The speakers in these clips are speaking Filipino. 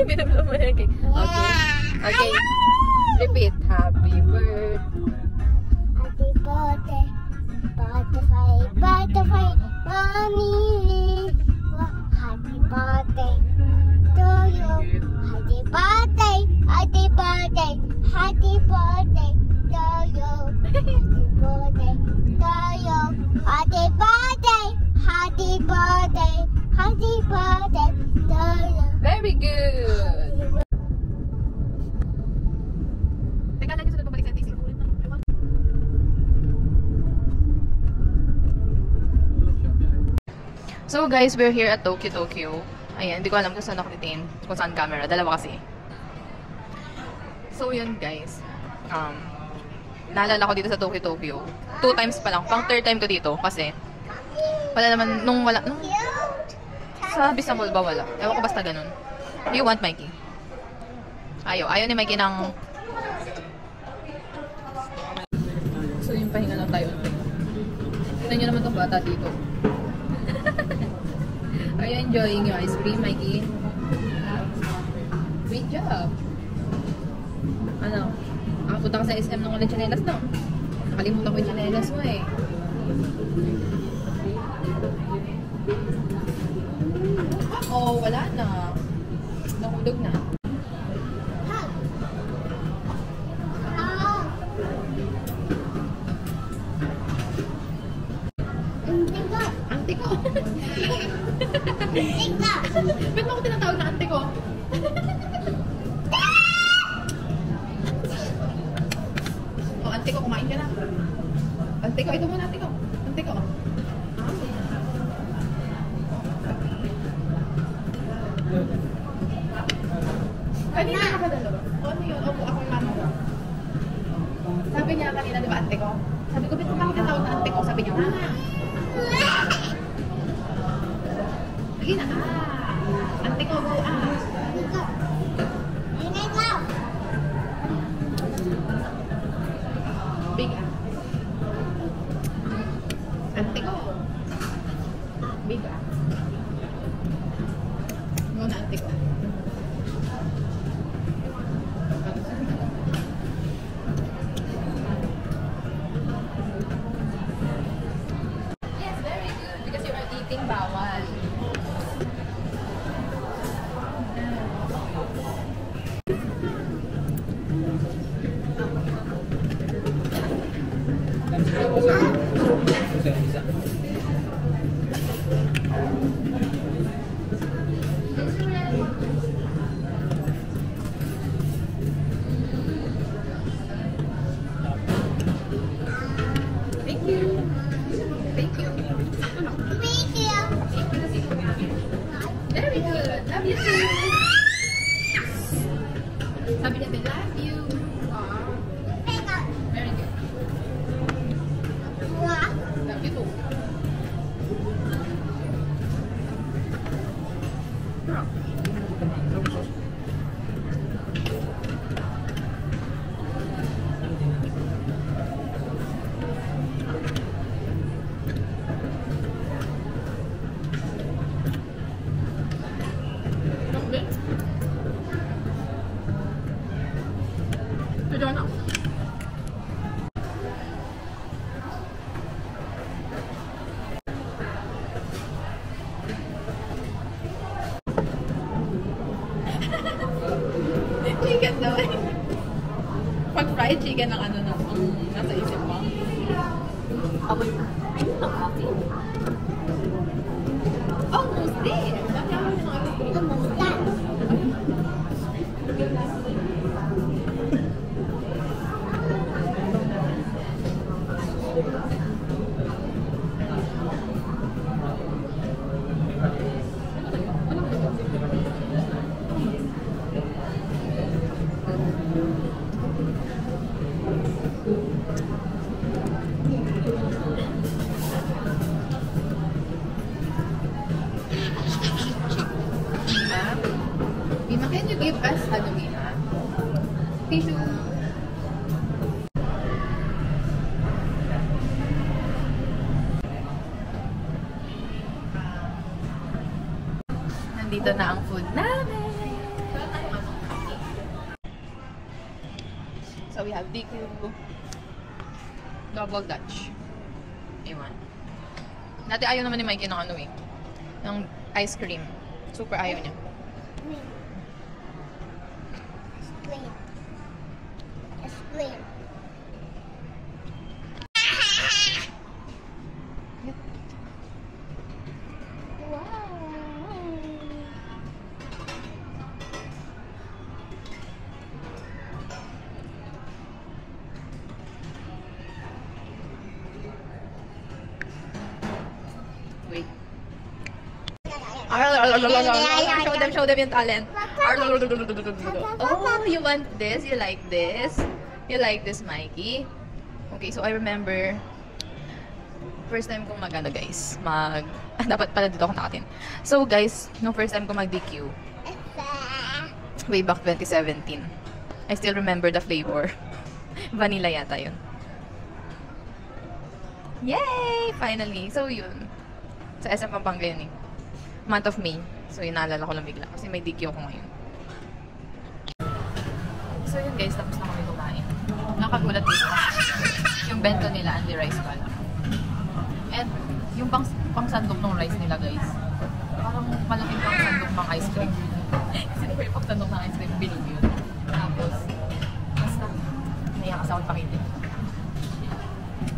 Binablo mo na yung cake. Okay. Okay. Repeat. Happy birthday. Happy birthday. Butterfly, butterfly, mommy. Happy birthday to you. Happy birthday. Happy birthday. Happy birthday to you. Happy birthday to you. Happy birthday. Happy birthday. Happy birthday to you. Very good. Teka lang yung sunod pabalik sa TC. So guys, we're here at Tokyo. Ayan, hindi ko alam kung saan ako titingin. Kung saan camera. Dalawa kasi. So yun guys. Naalala ko dito sa Tokyo. 2 times pa lang. Pang 3rd time ko dito. Kasi wala naman, nung sa Bisamol ba wala? Ewan ko basta ganun. Do you want Mikey? Ayaw ni Mikey ng... So yung pahinga lang tayo. Tignan nyo naman itong bata dito. Are you enjoying your ice cream, Mikey? Great job! Ano? Punta ka sa SM ng walang chanelas, no? Nakalimutan ko yung chanelas mo eh. Oh, wala na. Nahulog na. Ante ko. Ba't mo ako tinatawag na ante ko? Oh, ante ko, kumain ka na. Ante ko, ito muna, ante ko. Ante ko. Kanina ka ba dalawa? O ano yun? Opo, ako yung mama ko. Sabi niya kanina, di ba, ante ko? Sabi ko, ba't mo bakit natawag na ante ko? Sabi niya, mama. Sige na, ante ko, go, Big, ante ko. Big, Muna, ante ko. Yes, very good. Because you are eating bawal. Very good. Love you too. Sabi niya, I love you. Very good. Love you too. Chicken daw eh. Pag fried chicken ang ano na, nasa isip mo. Abot na. Ang coffee. Almost there. Almost done. Nandito na ang food namin. So we have DQ, double Dutch. Ewan. Dati ayaw naman ni Mikey ng ano eh. Ng ice cream. Super ayaw niya. Scream. Scream. Wait. Show them yung talent. Oh, you want this? You like this? You like this, Mikey? Okay, so I remember first time kong mag-ano guys, dapat pala dito ako nakatin. So guys, nung first time kong mag-DQ, way back 2017, I still remember the flavor. Vanilla yata yun. Yay! Finally! So yun. Sa SM Pampanga yun eh. Month of May. So yun, naalala ko lang bigla. Kasi may DQ ako ngayon. So yun guys, tapos na kami kumain. Nakagulat dito. Yung bento nila, only rice pala. And yung pang sandok ng rice nila guys, parang malaking pang sandok ng ice cream. Kasi diba yung pang sandok ng ice cream, bilog yun. Tapos, basta, naiyakas ako pakitin.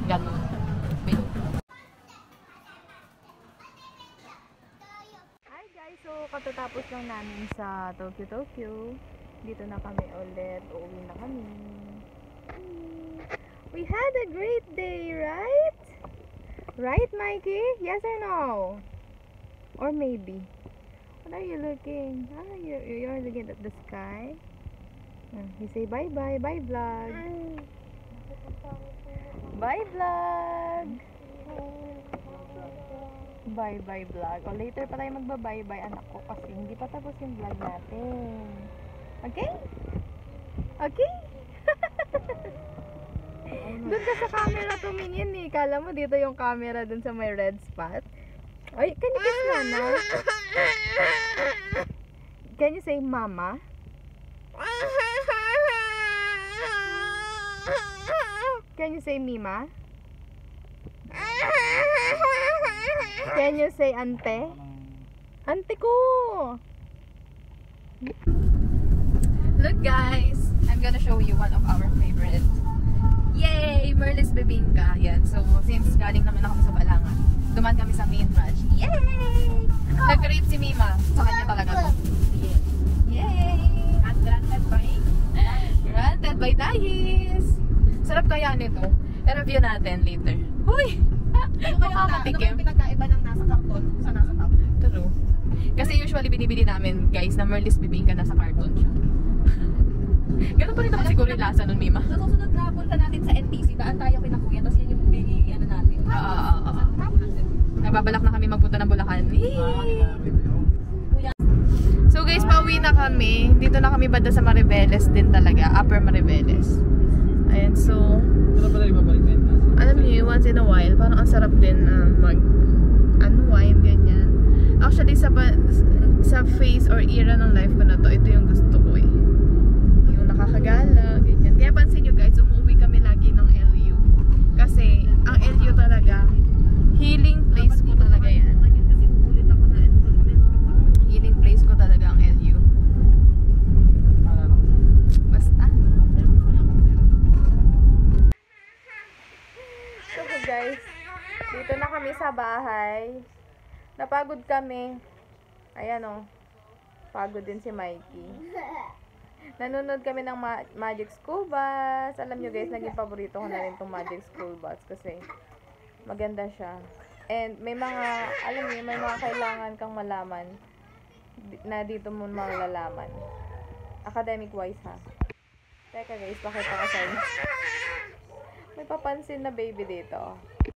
Ganun. Bilog. Hi guys! So, katatapos lang namin sa Tokyo. Dito na kami ulit. Uuwi na kami. We had a great day, right? Right, Mikey? Yes or no? Or maybe? What are you looking? Ah, you're looking at the sky? You say bye-bye. Bye, vlog. Bye, vlog. Bye-bye, vlog. O, later pa tayo magba-bye-bye, anak ko. Kasi hindi pa tapos yung vlog natin. Okay? Okay? Doon ka sa camera tumingin eh. Kala mo dito yung camera dun sa may red spot. Ay, can you kiss Nana? Can you say mama? Can you say Mima? Can you say ante? Ante ko! Look guys! I'm gonna show you one of our favorite. Yay! Merlis Bibingka. Yan. So, since galing naman ako sa Balanga, duman kami sa main branch. Yay! Nag-rate si Mima. Sa kanya talaga to. Yay! At granted by Dahis. Sarap kaya nito. I-review natin later. Huy! Makakatikim. Ano pinagkaiba ng nasa karton sa nasa tap? True. Kasi usually binibili namin, guys, na Merlis Bibingka nasa carton siya. Ganun pa rin naman siguro yung lasa nun, Mima. Sa susunod na punta natin sa NTC, daan tayo kina Kuya, tapos yan yung bigay, ano natin. Nababalak na kami magpunta ng Bulacan. So guys, pauwi na kami. Dito na kami banda sa Maribeles din talaga. Upper Maribeles. Ayan, so alam niyo, once in a while, parang ang sarap din mag-unwind, ganyan. Actually, sa phase or era ng life ko na to, ito yung gusto ko eh. Yung nakakagala, ganyan. Kaya pansin nyo guys, umuwi kami lagi ng LU. Kasi, ang LU talaga, healing place ko talaga yan. Healing place ko talaga ang LU. Basta. So guys, dito na kami sa bahay. Napagod kami. Ayan o. Pagod din si Mikey. Nanonood kami ng Magic School Bus. Alam nyo guys, naging paborito ko na rin itong Magic School Bus kasi maganda siya. And may mga, alam nyo, may mga kailangan kang malaman na dito mo malalaman. Academic wise ha. Teka guys, bakit ako sa inyo? May papansin na baby dito.